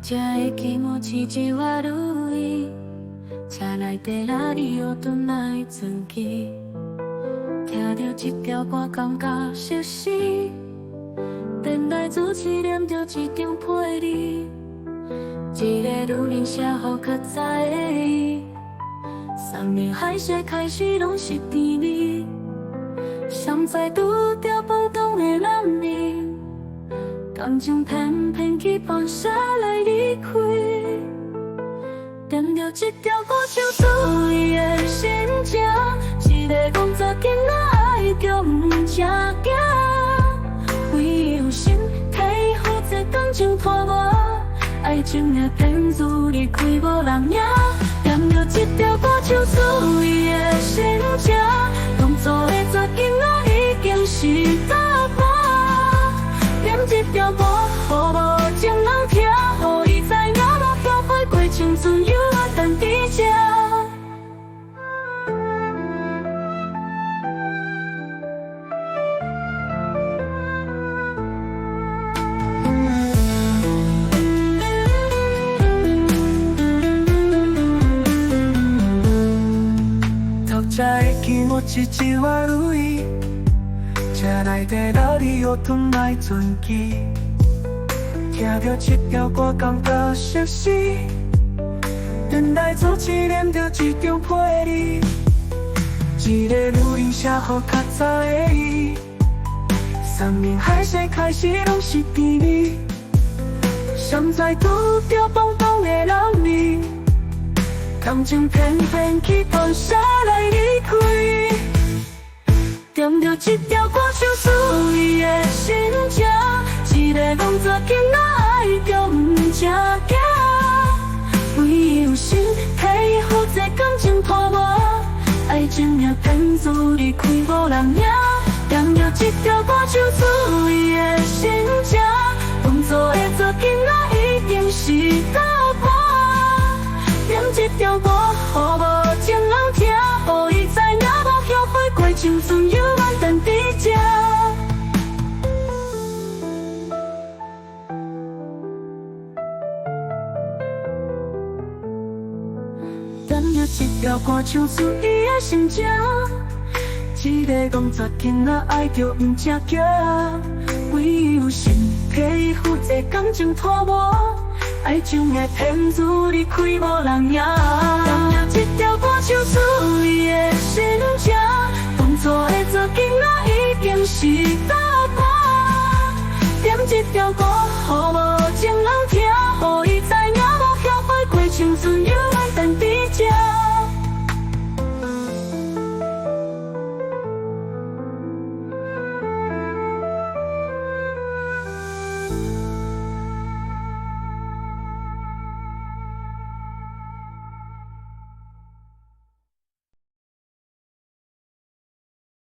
者的気持ちじ悪い車内でラジオとない月听着这条歌感觉熟悉，电台主持念着一张配字，一个女人写予较早的伊，三面海誓开始拢是甜蜜，谁知拄着碰撞的人呢？感情偏偏去放下来离开，点着这条歌唱出伊的心情，一个讲昨囡仔爱着不正经，为有心替负责感情拖磨，爱情的骗子离开无人赢，点着这条歌唱出伊的心情，当初的昨囡仔已经是答案，点这条歌。予无情人听，予伊知影无后悔过青春，犹原等伫这。读者的気持ちじ悪い車内でラジオとない存記听着这条歌感觉熟悉，电台主持念着一张配字，一个女人写予较早的伊，三面海誓开始拢是甜蜜，谁知拄着碰撞的人呢？感情偏偏去放下来离开，点着这条歌唱出伊的心情。一个讲昨囡仔爱着不正经，为有心替负责感情拖磨，爱情的骗子离开无人赢，点着这条歌唱出伊的心情，当初的昨囡仔已经是答案，点这条歌予无情人听，予伊知影无后悔过青春，犹原等伫这。点着这条歌唱出伊的心情，一个讲昨囡仔爱着不正经，为有心替伊负责感情拖磨，爱情的骗子离开无人赢。点着这条歌唱出伊的心情，当初的昨囡仔已经是答案，点这条歌予无